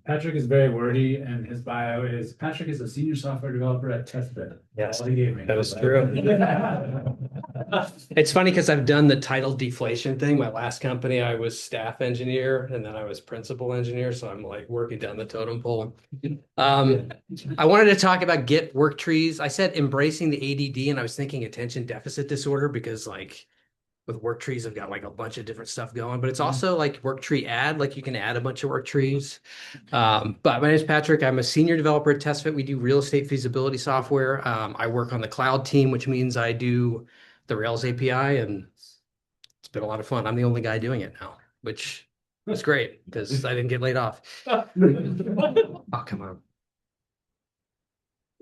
Patrick is very wordy, and his bio is Patrick is a senior software developer at TestBed. Yes, All he gave me. that is true. It's funny because I've done the title deflation thing. My last company, I was staff engineer, and then I was principal engineer. So I'm like working down the totem pole. I wanted to talk about Git Worktrees. I said embracing the ADD, and I was thinking attention deficit disorder because like with work trees, I've got like a bunch of different stuff going, but it's also like work tree add, like you can add a bunch of work trees. But my name is Patrick. I'm a senior developer at TestFit. We do real estate feasibility software. I work on the cloud team, which means I do the Rails API, and it's been a lot of fun. I'm the only guy doing it now, which is great because I didn't get laid off. Oh, come on.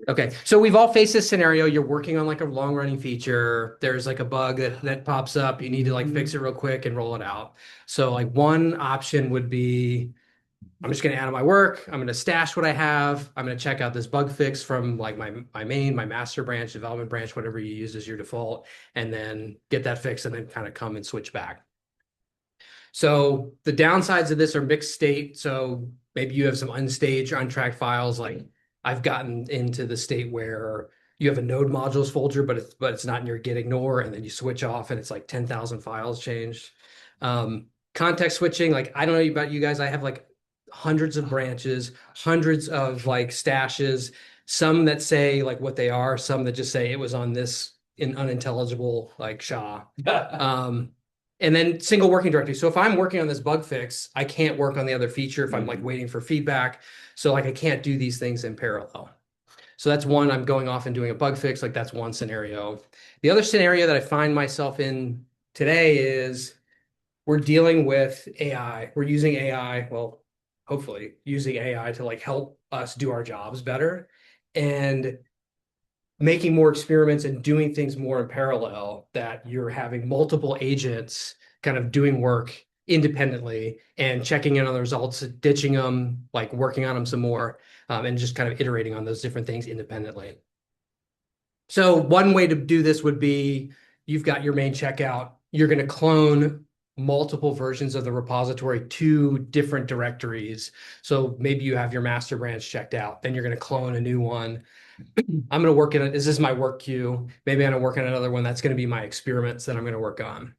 Okay, so we've all faced this scenario. You're working on like a long running feature. There's like a bug that pops up. You need to like fix it real quick and roll it out. So like one option would be, I'm just going to add on my work. I'm going to stash what I have. I'm going to check out this bug fix from like my master branch, development branch, whatever you use as your default, and then get that fixed and then kind of come and switch back. So the downsides of this are mixed state. So maybe you have some unstaged, untracked files. Like I've gotten into the state where you have a node modules folder, but it's not in your git ignore, and then you switch off and it's like 10,000 files changed. Context switching, like I don't know about you guys, I have like hundreds of branches, hundreds of like stashes, some that say like what they are, some that just say it was on this in unintelligible like SHA. And then single working directory. So if I'm working on this bug fix, I can't work on the other feature if I'm like waiting for feedback. So like I can't do these things in parallel. So that's one, I'm going off and doing a bug fix. Like that's one scenario. The other scenario that I find myself in today is we're dealing with AI. We're using AI, well, hopefully using AI to like help us do our jobs better. And making more experiments and doing things more in parallel, that you're having multiple agents kind of doing work independently and checking in on the results, ditching them, like working on them some more, and just kind of iterating on those different things independently. So one way to do this would be you've got your main checkout. You're going to clone multiple versions of the repository to different directories. So maybe you have your master branch checked out, then you're going to clone a new one. I'm going to work in it. Is this my work queue? Maybe I'm going to work on another one. That's going to be my experiments that I'm going to work on.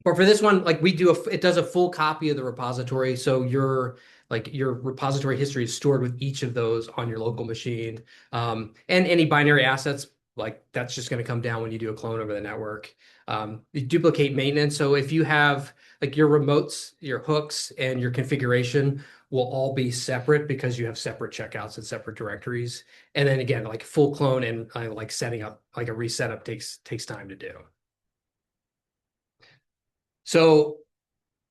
Or for this one, like it does a full copy of the repository. So your repository history is stored with each of those on your local machine. And any binary assets, like that's just going to come down when you do a clone over the network. You duplicate maintenance. So if you have like your remotes, your hooks, and your configuration will all be separate because you have separate checkouts and separate directories. And then again, like full clone and like setting up like a resetup takes time to do. So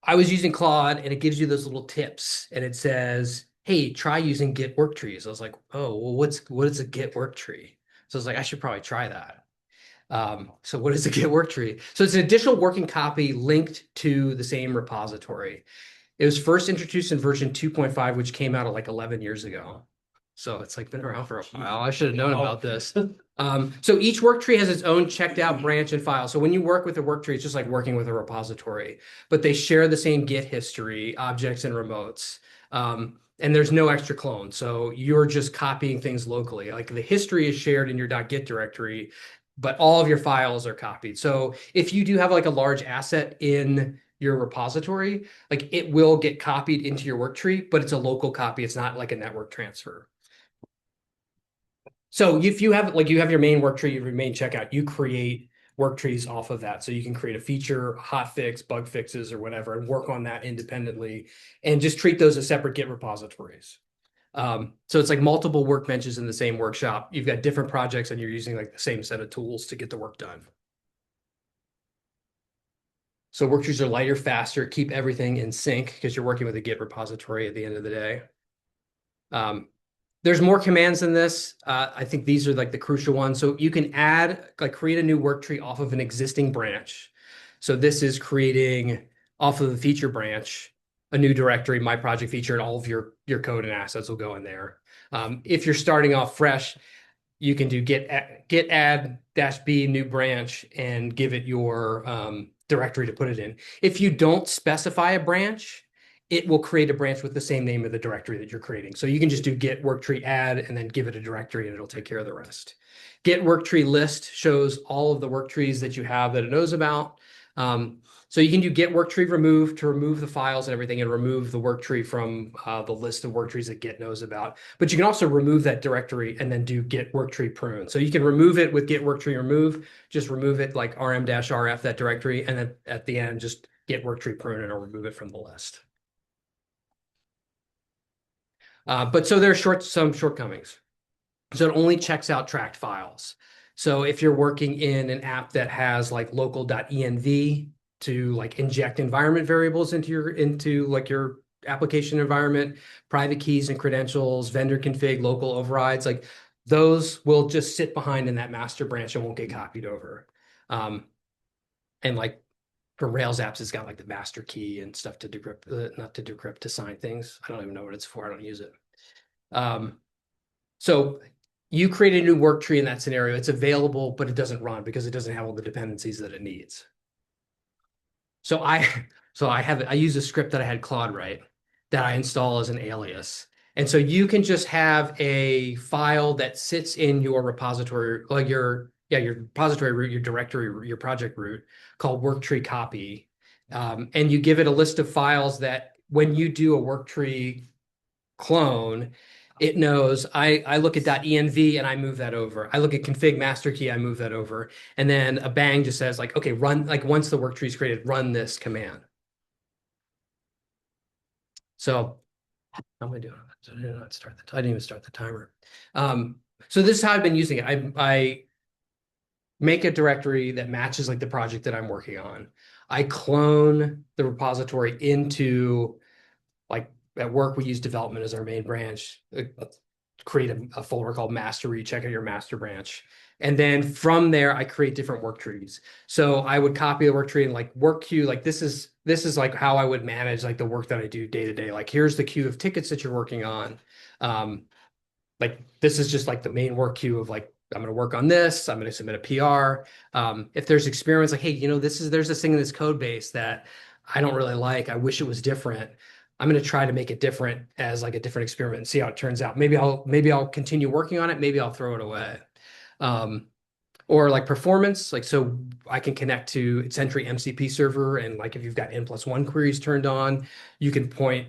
I was using Claude and it gives you those little tips and it says, hey, try using Git Worktrees. I was like, oh, well, what is a Git Worktree? So I was like, I should probably try that. So what is a Git Worktree? So it's an additional working copy linked to the same repository. It was first introduced in version 2.5, which came out like 11 years ago. So it's like been around for a while. I should have known about this. So each work tree has its own checked out branch and file. So when you work with a work tree, it's just like working with a repository, but they share the same Git history, objects, and remotes. And there's no extra clone. So you're just copying things locally. Like the history is shared in your .git directory, but all of your files are copied. So if you do have like a large asset in your repository, like it will get copied into your work tree, but it's a local copy. It's not like a network transfer. So if you have like you have your main work tree, your main checkout, you create work trees off of that. So you can create a feature, hot fix, bug fixes, or whatever, and work on that independently and just treat those as separate Git repositories. So it's like multiple workbenches in the same workshop. You've got different projects and you're using like the same set of tools to get the work done. So work trees are lighter, faster, keep everything in sync because you're working with a Git repository at the end of the day. There's more commands than this. I think these are like the crucial ones. So you can create a new work tree off of an existing branch. So this is creating off of the feature branch, a new directory, my project feature, and all of your code and assets will go in there. If you're starting off fresh, you can do git add -b new branch and give it your directory to put it in. If you don't specify a branch it will create a branch with the same name of the directory that you're creating. So you can just do git worktree add and then give it a directory and it'll take care of the rest. Git worktree list shows all of the work trees that you have that it knows about. So you can do git worktree remove to remove the files and everything and remove the work tree from the list of work trees that Git knows about. But you can also remove that directory and then do git worktree prune. So you can remove it with git worktree remove, just remove it like rm-rf, that directory, and then at the end, just git worktree prune and it'll remove it from the list. But so there are some shortcomings. So it only checks out tracked files. So if you're working in an app that has like local.env to like inject environment variables into like your application environment, private keys and credentials, vendor config, local overrides, like those will just sit behind in that master branch and won't get copied over. And like for Rails apps, it's got like the master key and stuff to decrypt, not to decrypt, to sign things. I don't even know what it's for. I don't use it. So you create a new work tree in that scenario. It's available, but it doesn't run because it doesn't have all the dependencies that it needs. So I use a script that I had Claude write that I install as an alias. And so you can just have a file that sits in your repository, like your repository root, your directory, your project root, called worktree copy. And you give it a list of files that when you do a worktree clone, it knows I look at .env and I move that over. I look at config master key, I move that over. And then a bang just says like, okay, run, like once the work tree is created, run this command. So how am I doing? I didn't even start the timer. So this is how I've been using it. I make a directory that matches like the project that I'm working on. I clone the repository into, like at work, we use development as our main branch. Create a folder called master where you check out your master branch. And then from there, I create different work trees. So I would copy the work tree and like work queue, like this is like how I would manage like the work that I do day to day. Like here's the queue of tickets that you're working on. Like this is just like the main work queue of like, I'm going to work on this. I'm going to submit a PR. If there's experiments like, hey, there's this thing in this code base that I don't really like. I wish it was different. I'm going to try to make it different as like a different experiment and see how it turns out. Maybe I'll continue working on it. Maybe I'll throw it away. Or like performance, like so I can connect to Sentry MCP server, and like if you've got N+1 queries turned on, you can point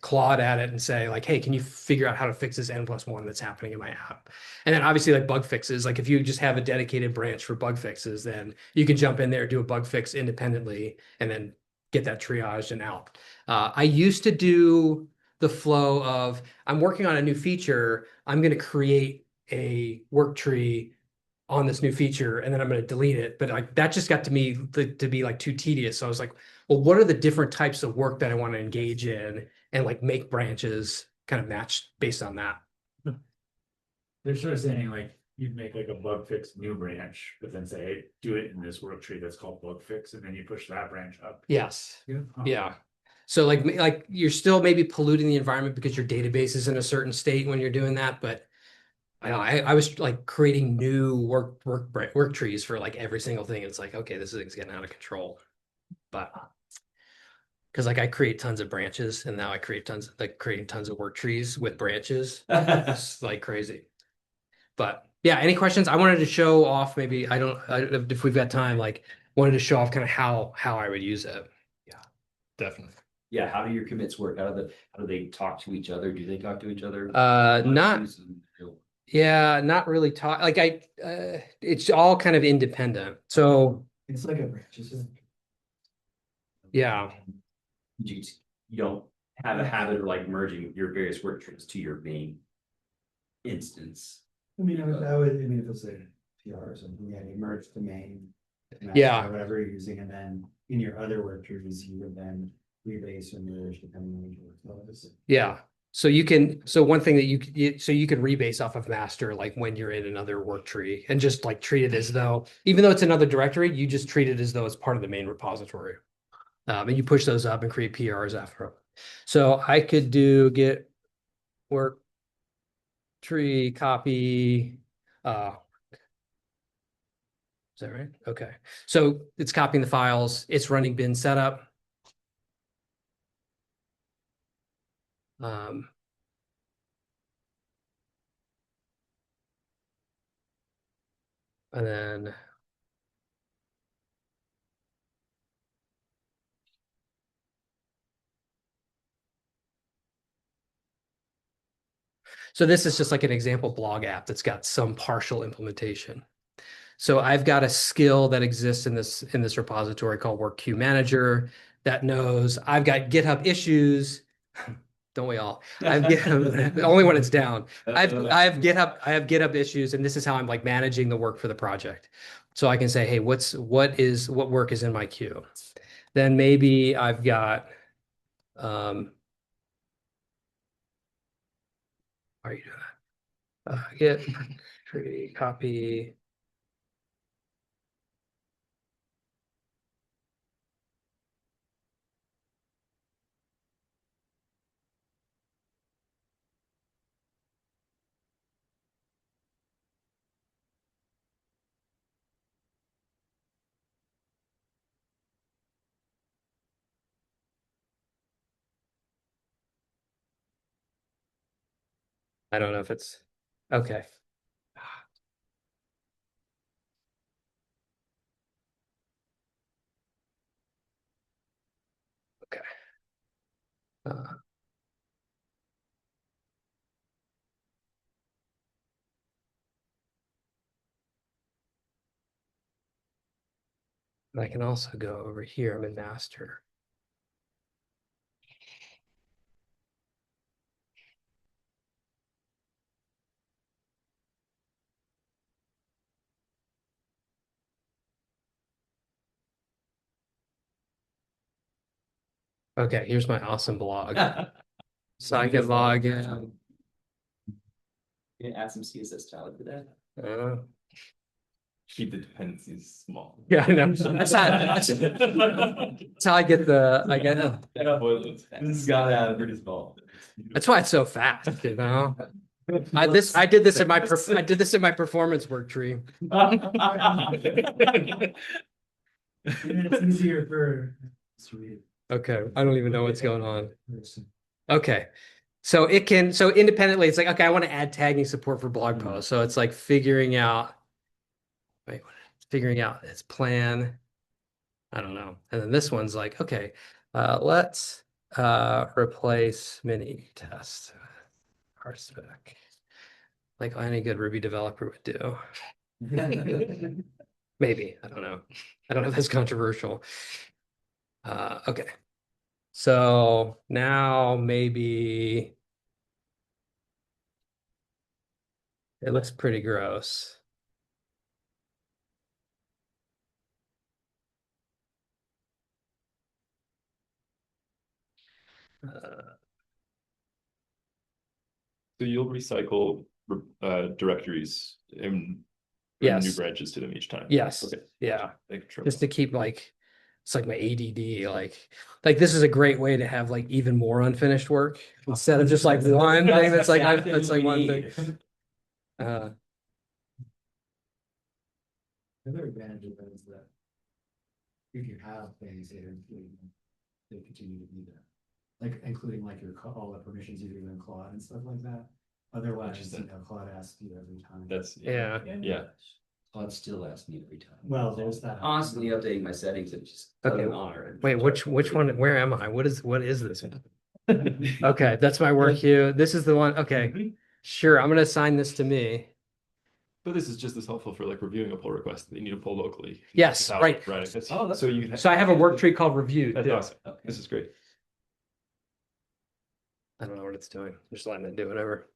Claude at it and say like, hey, can you figure out how to fix this N+1 that's happening in my app? And then obviously like bug fixes, like if you just have a dedicated branch for bug fixes, then you can jump in there, do a bug fix independently, and then get that triaged and out. I used to do the flow of I'm working on a new feature, I'm going to create a work tree on this new feature and then I'm going to delete it. But like that just got to me to be like too tedious. So I was like, well, what are the different types of work that I want to engage in and like make branches kind of match based on that? They're sort of saying like, you'd make like a bug fix new branch, but then say, hey, do it in this work tree that's called bug fix, and then you push that branch up. Yes. Yeah. Yeah. So like you're still maybe polluting the environment because your database is in a certain state when you're doing that, but I was like creating new work trees for like every single thing. It's like, okay, this thing's getting out of control. But because like I create tons of branches and now I creating tons of work trees with branches. It's like crazy. But yeah, any questions? I wanted to show off maybe if we've got time, like wanted to show off kind of how I would use it. Yeah. Definitely. Yeah, how do your commits work? How do they talk to each other? Do they talk to each other? Not really talk like it's all kind of independent. So It's like a branch, isn't it? yeah. You don't have a habit of like merging your various work streams to your main instance. I mean, if it's a PR or something, yeah, you merge the main. Yeah. Or whatever you're using, and then in your other work trees, you would then rebase or merge depending on your workflows. Yeah. One thing that you could rebase off of master, like when you're in another work tree and just like treat it as though, even though it's another directory, you just treat it as though it's part of the main repository. And you push those up and create PRs after. So I could do git work tree copy. Is that right? Okay. So it's copying the files. It's running bin setup. Um, and then so this is just like an example blog app that's got some partial implementation. So I've got a skill that exists in this repository called Work Queue Manager that knows I've got GitHub issues. Don't we all? I've GitHub, only when it's down. I have GitHub issues, and this is how I'm like managing the work for the project. So I can say, hey, what work is in my queue? Then maybe I've got how are you doing? Git tree copy. I don't know if it's okay. Okay. I can also go over here. I'm in master. Okay, here's my awesome blog. So I can log in. You add some CSS style to that. Uh, Keep the dependencies small. yeah, I know. That's how I get This has got out pretty small. that's why it's so fast, you know. I did this in my performance work tree. It's easier for. Okay, I don't even know what's going on. Okay. So independently, it's like, okay, I want to add tagging support for blog posts. So it's like figuring out its plan. I don't know. And then this one's like, okay, let's replace mini test RSpec. Like any good Ruby developer would do. Maybe. I don't know. I don't know if that's controversial. Okay. So now maybe it looks pretty gross. So you'll recycle directories and bring new Yes. branches to them each time. Yes. Okay. Yeah. Making sure. Just to keep like, it's like my ADD, like this is a great way to have like even more unfinished work instead of just like one thing that's like, that's like one thing. The other advantage of that is that if you have things that are included, they continue to be there. Like including like all the permissions you do in Claude and stuff like that. Otherwise, Claude asks you every time. That's Yeah. yeah. Claude still asks me every time. Well, there's that. Constantly updating my settings and just Okay. putting on it. Wait, which one, where am I? What is this? Okay, that's my work queue. This is the one. Okay, sure. I'm gonna assign this to me. But this is just as helpful for like reviewing a pull request that you need to pull locally. Yes, without right. running this. Oh, that's- so you So I have a work tree called review. That's too. awesome. Okay. This is great. I don't know what it's doing. Just letting it do whatever.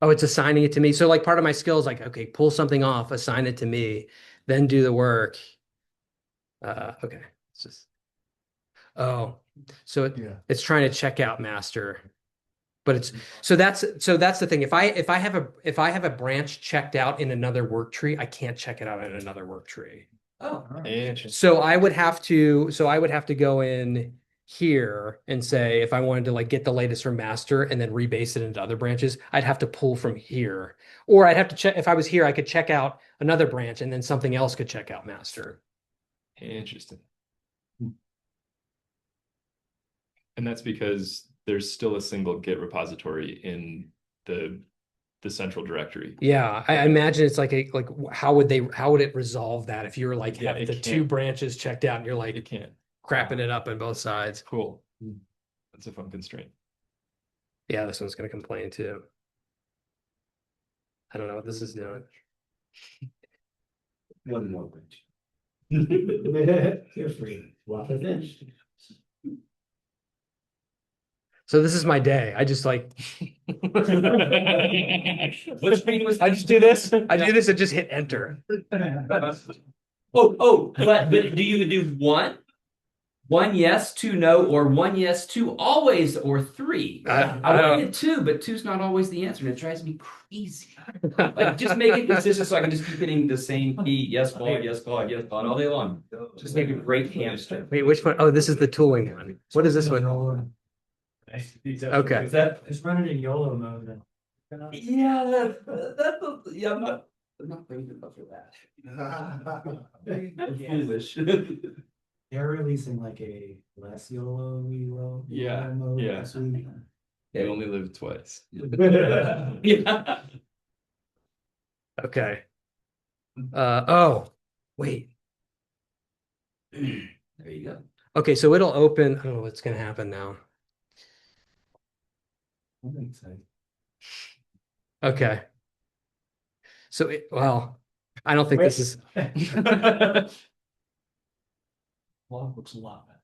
Oh, it's assigning it to me. So like part of my skill is like, okay, pull something off, assign it to me, then do the work. Okay. It's just, oh, so it's trying to check out master. But it's so that's the thing. If I have a branch checked out in another work tree, I can't check it out in another work tree. Oh, Interesting. So I would have to go in here and say if I wanted to like get the latest from master and then rebase it into other branches, I'd have to pull from here. Or I'd have to check if I was here, I could check out another branch and then something else could check out master. Interesting. And that's because there's still a single Git repository in the central directory. Yeah, I imagine it's like how would it resolve that if you were like Yeah, have it the two can't. branches checked out and you're It like can't. crapping it up on both sides? Cool. That's a fun constraint. Yeah, this one's gonna complain too. I don't know what this is doing. One more branch. Feel free. Walk within. So this is my day. I just like Which screen was? I just do this. I do this and just hit enter. But do you do one yes, two no, or one yes, two always, or three? I I don't- wanted two, but two's not always the answer, and it drives me crazy. Like, just make it consistent so I can just keep getting the same key, yes, God, yes, God, yes, God, all day long. Just make a great hamster. Wait, which one? Oh, this is the tooling one. What is this one? Okay. Is that? Just run it in YOLO mode. Then. Yeah, yeah, I'm not brave enough for that. I'm foolish. They're releasing like a less YOLO Yeah, mode yeah. this week. They only live twice. Yeah. Okay. Oh, wait. There you go. Okay, so it'll open. I don't know what's gonna happen now. That makes sense. Okay. So well, I don't think this is Log looks a lot better.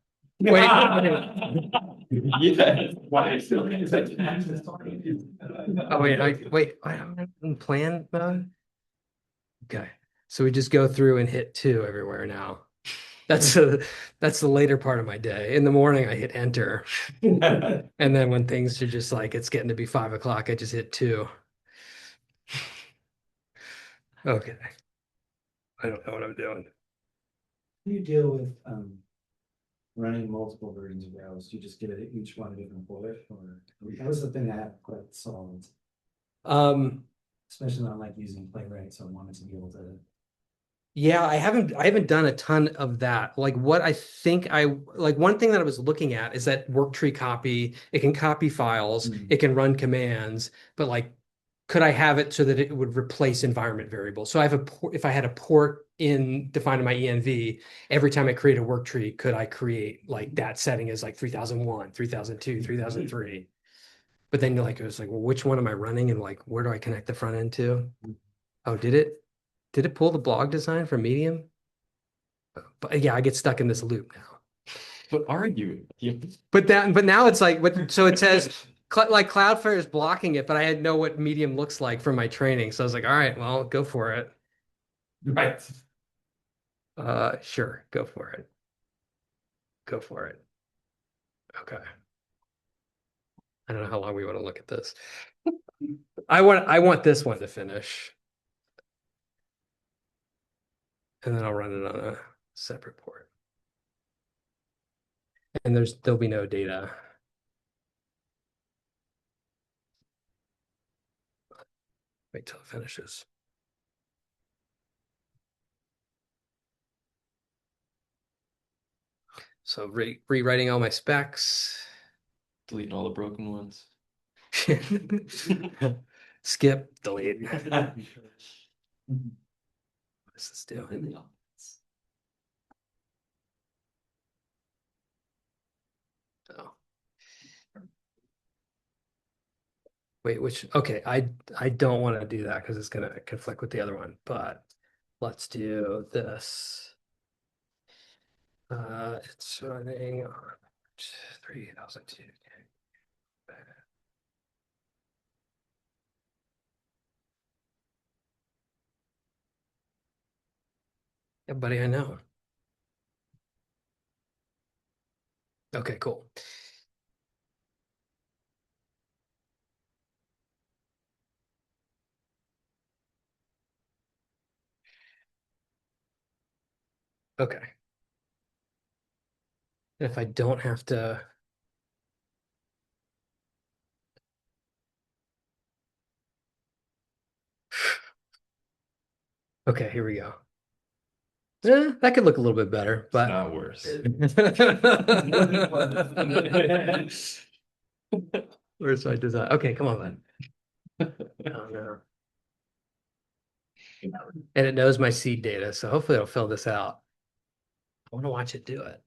wait. Yeah. Why? Oh wait, I don't have in plan mode. Okay. So we just go through and hit 2 everywhere now. That's the later part of my day. In the morning, I hit enter. And then when things are just like it's getting to be 5 o'clock, I just hit 2. Okay. I don't know what I'm doing. How do you deal with running multiple versions of Rails? Do you just give it each one a different folder, or that was the thing I haven't quite solved, especially on like using Playwright. So I wanted to be able to. Yeah, I haven't done a ton of that. Like what I think one thing that I was looking at is that Worktree copy, it can copy files, Mhm. it can run commands, but like could I have it so that it would replace environment variables? So I have if I had a port defined in my env, every time I create a work tree, could I create like that setting is like 3001, 3002, 3003? But then it was like, well, which one am I running and like where do I connect the front end to? Oh, did it pull the blog design from Medium? But yeah, I get stuck in this loop now. What are you? But now it's like so it says like Cloudflare is blocking it, but I had know what Medium looks like from my training. So I was like, all right, well, go for it. Right. Sure, go for it. Go for it. Okay. I don't know how long we want to look at this. I want this one to finish. And then I'll run it on a separate port. And there'll be no data. Wait till it finishes. So rewriting all my specs. Deleting all the broken ones. Skip, delete. What is this doing? Oh. Wait, okay, I don't want to do that because it's gonna conflict with the other one, but let's do this. It's running on 3002. Everybody I know. Okay, cool. Okay. If I don't have to. Okay, here we go. That could look a little bit better, It's but. not worse. Where's my design? Okay, come on then. Oh, no. And it knows my seed data, so hopefully it'll fill this out. I want to watch it do it.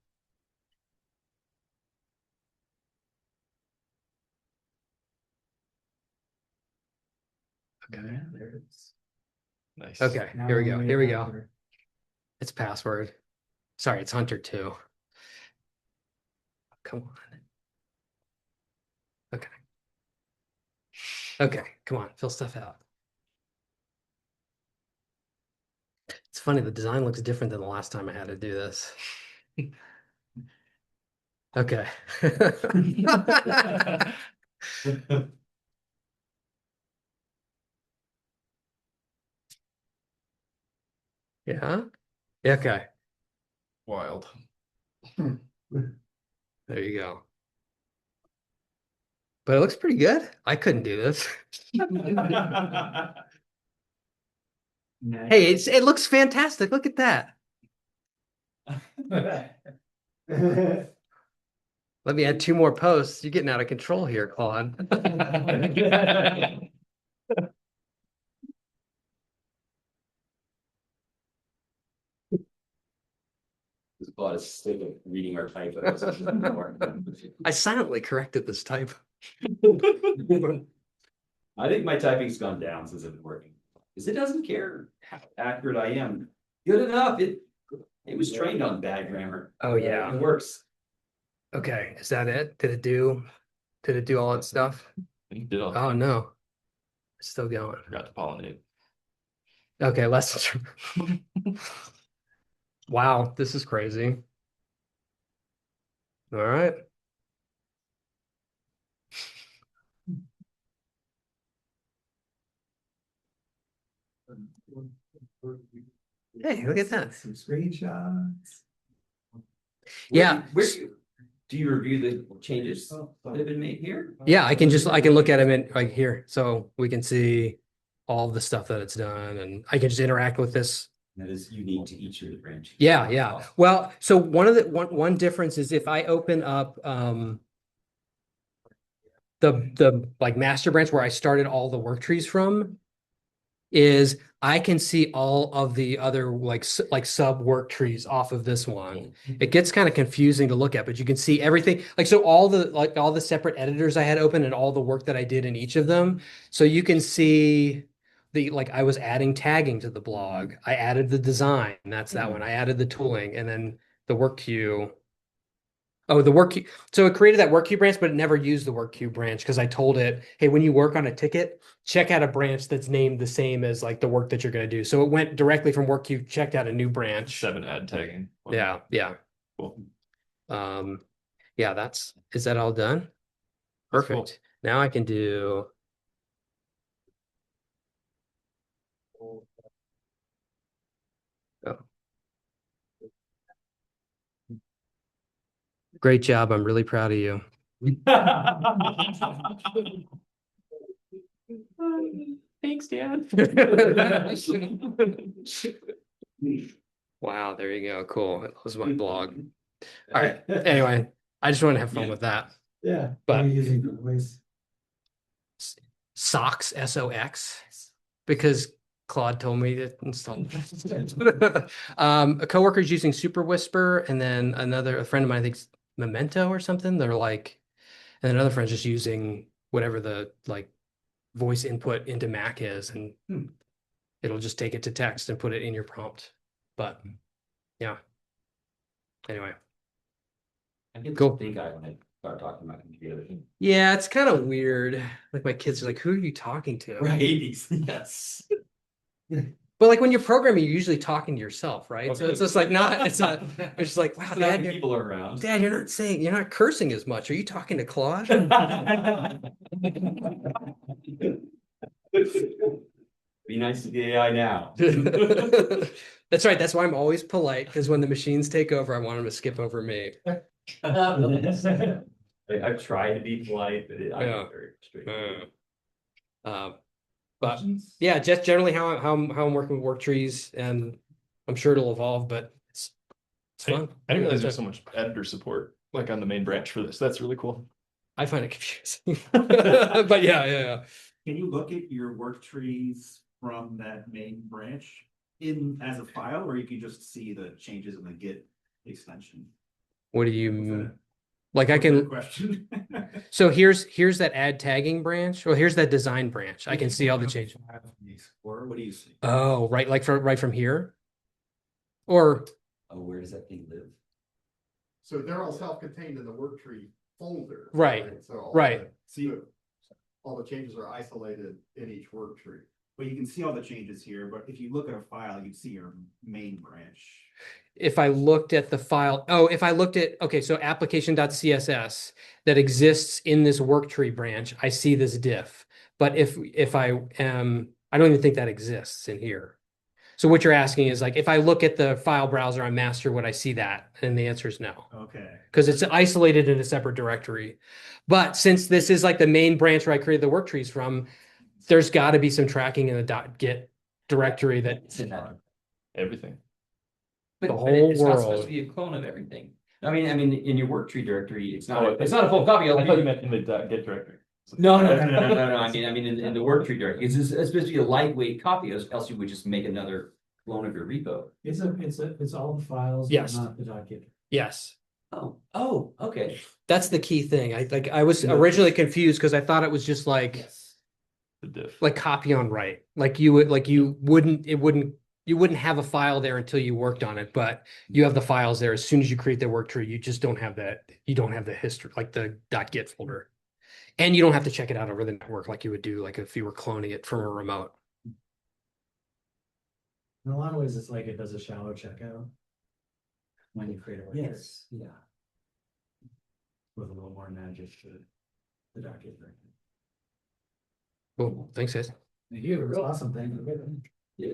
Okay. Yeah, there it is. Nice. Okay, Now here we we go. wait Here we go. after- It's password. Sorry, it's Hunter 2. Come on. Okay. Okay, come on, fill stuff out. It's funny, the design looks different than the last time I had to do this. Okay. Yeah. Okay. Wild. There you go. But it looks pretty good. I couldn't do this. Hey, it looks fantastic. Look at that. Let me add 2 more posts. You're getting out of control here, Claude. This bot is sick of reading our typos. I silently corrected this type. I think my typing's gone down since I've been working, because it doesn't care how accurate I am. Good enough. It was trained on bad grammar. Oh, yeah. It works. Okay, is that it? Did it do all its stuff? You did all. Oh no. It's still going. Forgot to pollinate. Okay, lessons. Wow, this is crazy. All right. Hey, look at that. Some screenshots. Yeah. Do you review the changes that have been made here? Yeah, I can look at them in like here, so we can see all the stuff that it's done, and I can just interact with this. That is unique to each of the branches. Yeah, yeah. Well, so one difference is if I open up the like master branch where I started all the work trees from, is I can see all of the other like sub work trees off of this one. It gets kind of confusing to look at, but you can see everything. Like, so all the separate editors I had open and all the work that I did in each of them. So you can see I was adding tagging to the blog. I added the design. That's that one. I added the tooling, and then the work queue. Oh, the work queue. So it created that work queue branch, but it never used the work queue branch because I told it, hey, when you work on a ticket, check out a branch that's named the same as like the work that you're going to do. So it went directly from work queue, checked out a new branch. 7 ad tagging. Yeah, yeah. Cool. Yeah, is that all done? That's Perfect. cool. Now I can do. Oh. Great job. I'm really proud of you. Thanks, Dad. Wow, there you go. Cool. That was my blog. All right. Anyway, I just want to have fun with that. Yeah. But- What are you using for voice? Socks, SOX, because Claude told me to install. A coworker's using Super Whisper, and then a friend of mine thinks Memento or something. They're like, and then another friend's just using whatever the like voice input into Mac is, and it'll just take it to text and put it in your prompt. But yeah. Anyway. I get Cool. this big eye when I start talking about computers. Yeah, it's kind of weird. Like my kids are like, who are you talking to? Right, yes. But like when you're programming, you're usually talking to yourself, right? So it's just like it's just like, wow, Dad, People are around. Dad, you're not cursing as much. Are you talking to Claude? Be nice to the AI now. That's right. That's why I'm always polite, because when the machines take over, I want them to skip over me. I've tried to be polite, but I'm Yeah. very strict. But yeah, just generally how I'm working with work trees, and I'm sure it'll evolve, but it's I fun. I didn't realize there's so much editor support like on the main branch for this. That's really cool. I find it confusing. But yeah. Can you look at your work trees from that main branch in as a file, or you can just see the changes in the Git extension? What do you Was mean? that- Like I was that a can, question. so here's that add tagging branch, or here's that design branch. I can see all the changes. The Explorer, what do you see? Oh, right, like right from here? Or, Oh, where does that thing live? So they're all self-contained in the work tree folder. Right, So all right. all the changes are isolated in each work tree. But you can see all the changes here, but if you look at a file, you'd see your main branch. if I looked at the file, if I looked at, okay, so application.css that exists in this work tree branch, I see this diff. But if I am, I don't even think that exists in here. So what you're asking is like, if I look at the file browser on master, would I see that? And the answer is no. Okay. Because it's isolated in a separate directory. But since this is like the main branch where I created the work trees from, there's got to be some tracking in the .git directory that It's in that. Everything. But, The but whole it's not supposed world. to be a clone of everything. I mean, in your work tree directory, it's not, Oh, it's not a full copy of I it. thought you meant in the .git directory. No. I mean, in the work tree directory, it's supposed to be a lightweight copy, else you would just make another clone of your repo. It's all the files, but Yes. not the .git. yes. Oh, okay. That's the key thing. I was originally confused because I thought it was just like Yes. The diff. like copy on write. You wouldn't have a file there until you worked on it, but you have the files there as soon as you create the work tree. You just don't have that. You don't have the history, like the .git folder, and you don't have to check it out over the network like you would do, like if you were cloning it from a remote. In a lot of ways, it's like it does a shallow checkout. When you create a work tree. Yes, yeah. With a little more magic to the .git directory. Cool. Thanks, guys. Thank you, it was awesome, thank you. Yeah.